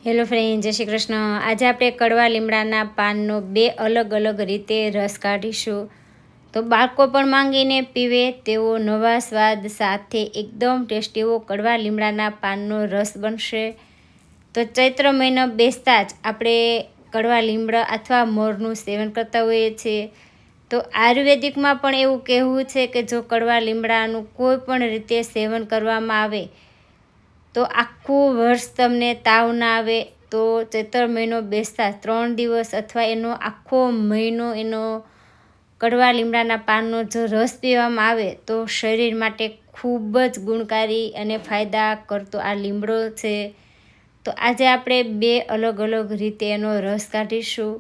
Hello friend, જય શ્રી કૃષ્ણ। આજે આપણે કડવા લીમડાના પાનનો 2 અલગ અલગ રીતે રસ કાઢીશું। તો બાળકો પણ માંગીને પીવે તેવો નવા સ્વાદ સાથે એકદમ ટેસ્ટી એવો કડવા લીમડાના પાનનો રસ બનશે। તો ચૈત્ર મહિનો બેસતા જ આપણે કડવા લીમડા અથવા મોરનું સેવન કરતા હોઈએ છીએ। તો આયુર્વેદિકમાં પણ એવું કહેવું છે કે જો કડવા લીમડાનું કોઈ પણ રીતે સેવન કરવામાં આવે તો આખું વર્ષ તમને તાવ ના આવે। તો ચૈત્ર મહિનો બેસતા 3 દિવસ અથવા એનો આખો મહિનો એનો કડવા લીમડાના પાનનો જો રસ પીવામાં આવે તો શરીર માટે ખૂબ જ ગુણકારી અને ફાયદા કરતો આ લીમડો છે। તો આજે આપણે 2 અલગ અલગ રીતે એનો રસ કાઢીશું।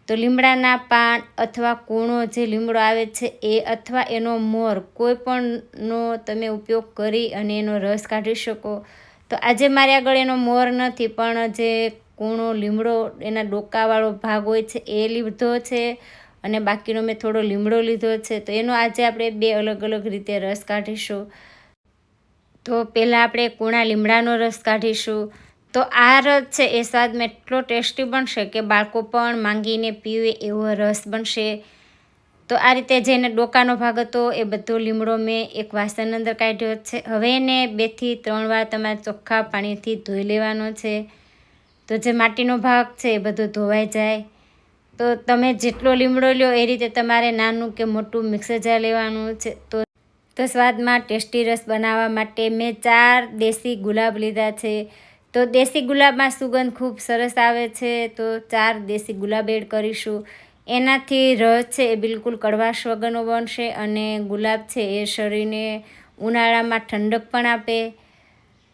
તો લીમડાના પાન અથવા કૂણો જે લીમડો આવે છે એ અથવા એનો મોર કોઈ પણનો તમે ઉપયોગ કરી અને એનો રસ કાઢી શકો। તો આજે મારી આગળ એનો મોર નથી પણ જે કૂણો લીમડો એના ડોકાવાળો ભાગ હોય છે એ લીધો છે અને બાકીનો મેં થોડો લીમડો લીધો છે। તો એનો આજે આપણે 2 અલગ અલગ રીતે રસ કાઢીશું। તો પહેલાં આપણે કૂણા લીમડાનો રસ કાઢીશું। તો આ રસ છે એ સ્વાદમાં એટલો ટેસ્ટી બનશે કે બાળકો પણ માંગીને પીવે એવો રસ બનશે। તો આ રીતે જેને ડોકાનો ભાગ હતો એ બધો લીમડો મેં એક વાસણની અંદર કાઢ્યો છે। હવે એને 2 થી 3 વાર તમારે ચોખ્ખા પાણીથી ધોઈ લેવાનો છે। તો જે માટીનો ભાગ છે એ બધો ધોવાઈ જાય। તો તમે જેટલો લીમડો લ્યો એ રીતે તમારે નાનું કે મોટું મિક્સર જાર લેવાનું છે। તો સ્વાદમાં ટેસ્ટી રસ બનાવવા માટે મેં 4 દેશી ગુલાબ લીધા છે। તો દેશી ગુલાબમાં સુગંધ ખૂબ સરસ આવે છે। તો 4 દેશી ગુલાબ એડ કરીશું। એનાથી રસ છે એ બિલકુલ કડવાશ વગરનો બનશે અને ગુલાબ છે એ શરીરને ઉનાળામાં ઠંડક પણ આપે।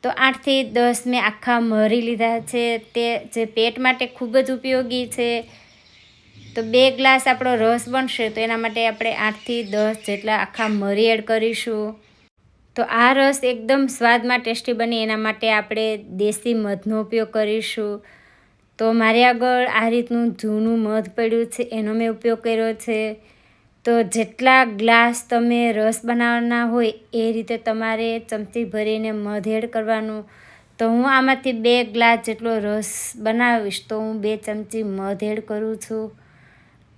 તો 8 થી 10 મેં આખા મરી લીધા છે, તે જે પેટ માટે ખૂબ જ ઉપયોગી છે। તો 2 ગ્લાસ આપણો રસ બનશે તો એના માટે આપણે 8 થી 10 જેટલા આખા મરી એડ કરીશું। તો આ રસ એકદમ સ્વાદમાં ટેસ્ટી બને એના માટે આપણે દેશી મધનો ઉપયોગ કરીશું। તો મારી આગળ આ રીતનું જૂનું મધ પડ્યું છે એનો મેં ઉપયોગ કર્યો છે। તો જેટલા ગ્લાસ તમે રસ બનાવવાના હોય એ રીતે તમારે ચમચી ભરીને મધ એડ કરવાનું। તો હું આમાંથી 2 ગ્લાસ જેટલો રસ બનાવીશ તો હું 2 ચમચી મધ એડ કરું છું।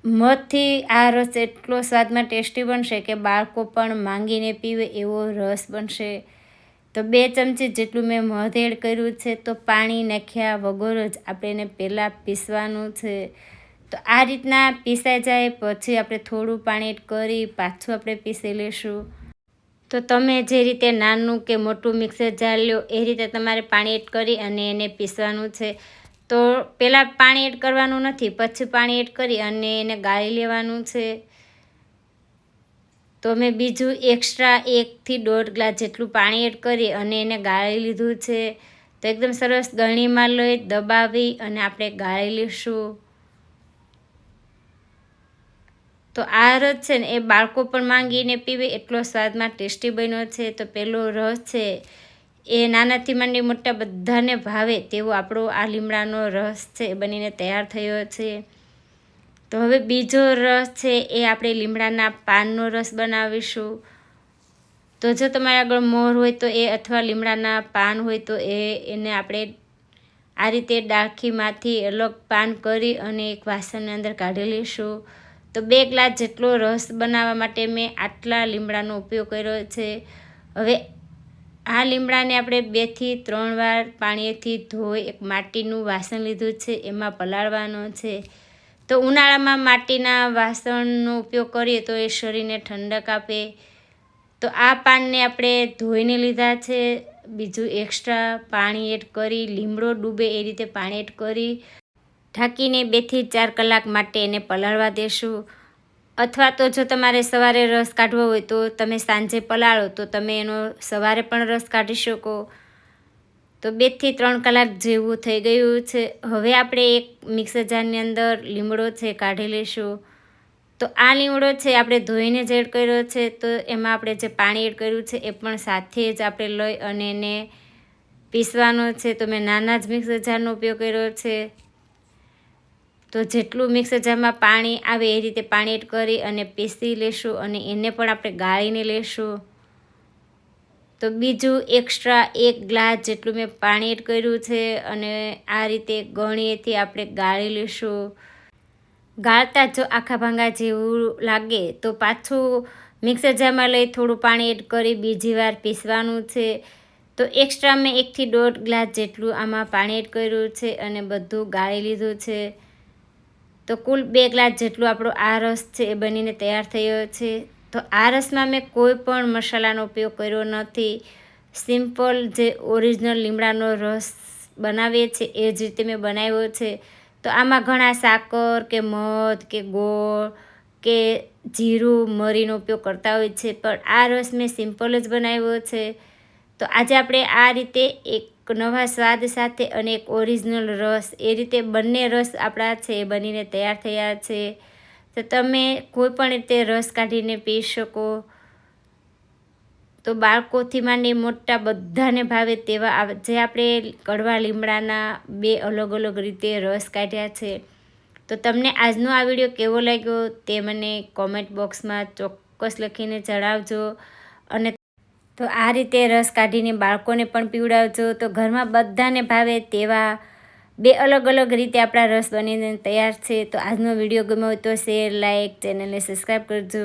મધથી આ રસ એટલો સ્વાદમાં ટેસ્ટી બનશે કે બાળકો પણ માંગીને પીવે એવો રસ બનશે। તો 2 ચમચી જેટલું મેં મધ એડ કર્યું છે। તો પાણી નાખ્યા વગર જ આપણે એને પહેલાં પીસવાનું છે। તો આ રીતના પીસાઈ જાય પછી આપણે થોડું પાણી એડ કરી પાછું આપણે પીસી લઈશું। તો તમે જે રીતે નાનું કે મોટું મિક્સર જાર લો એ રીતે તમારે પાણી એડ કરી અને એને પીસવાનું છે। તો પહેલાં પાણી એડ કરવાનું નથી, પછી પાણી એડ કરી અને એને ગાળી લેવાનું છે। તો મેં બીજું એક્સ્ટ્રા 1 થી 1.5 ગ્લાસ જેટલું પાણી એડ કરી અને એને ગાળી લીધું છે। તો એકદમ સરસ ગળણીમાં લઈ દબાવી અને આપણે ગાળી લઈશું। તો આ રસ છે ને એ બાળકો પણ માંગીને પીવે એટલો સ્વાદમાં ટેસ્ટી બન્યો છે। તો પહેલો રસ છે એ નાનાથી માંડી મોટા બધાને ભાવે તેવો આપણો આ લીમડાનો રસ છે એ બનીને તૈયાર થયો છે। તો હવે બીજો રસ છે એ આપણે લીમડાના પાનનો રસ બનાવીશું। તો જો તમારી આગળ મોર હોય તો એ અથવા લીમડાના પાન હોય તો એને આપણે આ રીતે ડાળખીમાંથી અલગ પાન કરી અને એક વાસણની અંદર કાઢી લઈશું। તો 2 ગ્લાસ જેટલો રસ બનાવવા માટે મેં આટલા લીમડાનો ઉપયોગ કર્યો છે। હવે આ લીમડાને આપણે 2 થી 3 વાર પાણીથી ધોઈ એક માટીનું વાસણ લીધું છે એમાં પલાળવાનો છે। તો ઉનાળામાં માટીના વાસણનો ઉપયોગ કરીએ તો એ શરીરને ઠંડક આપે। તો આ પાનને આપણે ધોઈને લીધા છે। બીજું એક્સ્ટ્રા પાણી એડ કરી લીમડો ડૂબે એ રીતે પાણી એડ કરી ઢાંકીને 2 થી 4 કલાક માટે એને પલાળવા દેશું। અથવા તો જો તમારે સવારે રસ કાઢવો હોય તો તમે સાંજે પલાળો તો તમે એનો સવારે પણ રસ કાઢી શકો। તો 2 થી 3 કલાક જેવું થઈ ગયું છે। હવે આપણે એક મિક્સર જારની અંદર લીમડો છે કાઢી લઈશું। તો આ લીમડો છે આપણે ધોઈને જ એડ કર્યો છે। તો એમાં આપણે જે પાણી એડ કર્યું છે એ પણ સાથે જ આપણે લઈ અને એને પીસવાનો છે। તો મેં નાના જ મિક્સર જારનો ઉપયોગ કર્યો છે। તો જેટલું મિક્સર જારમાં પાણી આવે એ રીતે પાણી એડ કરી અને પીસી લેશું અને એને પણ આપણે ગાળીને લેશું। તો બીજું એક્સ્ટ્રા 1 ગ્લાસ જેટલું મેં પાણી એડ કર્યું છે અને આ રીતે ગળણીએથી આપણે ગાળી લઈશું. ગાળતા જો આખા ભાંગા જેવું લાગે તો પાછું મિક્સર જારમાં લઈ થોડું પાણી એડ કરી બીજી વાર પીસવાનું છે. તો એક્સ્ટ્રા મેં 1 થી 1.5 ગ્લાસ જેટલું આમાં પાણી એડ કર્યું છે અને બધું ગાળી લીધું છે. તો કુલ 2 ગ્લાસ જેટલું આપણો આ રસ છે એ બનીને તૈયાર થયો છે. તો આ રસમાં મેં કોઈ પણ મસાલાનો ઉપયોગ કર્યો નથી. સિમ્પલ જે ઓરિજિનલ લીમડાનો રસ બનાવીએ છીએ એ જ રીતે મેં બનાવ્યો છે. તો આમાં ઘણા સાકર કે મધ કે ગોળ કે જીરું મરીનો ઉપયોગ કરતા હોય છે, પણ આ રસ મેં સિમ્પલ જ બનાવ્યો છે. તો આજે આપણે આ રીતે એક નવા સ્વાદ સાથે અને એક ઓરિજિનલ રસ એ રીતે બંને રસ આપણા છે એ બનીને તૈયાર થયા છે. તો તમે કોઈ પણ રીતે રસ કાઢીને પી શકો. તો બાળકોથી માંડી મોટા બધાને ભાવે તેવા જે આપણે કડવા લીમડાના 2 અલગ અલગ રીતે રસ કાઢ્યા છે. તો તમને આજનો આ વિડીયો કેવો લાગ્યો તે મને કોમેન્ટ બોક્સમાં ચોક્કસ લખીને જણાવજો. અને તો આ રીતે રસ કાઢીને બાળકોને પણ પીવડાવજો. તો ઘરમાં બધાને ભાવે તેવા 2 અલગ અલગ રીતે આપણા રસ બનીને તૈયાર છે. તો આજનો વિડીયો ગમ્યો હોય તો શેર, લાઇક, ચેનલને સબસ્ક્રાઈબ કરજો.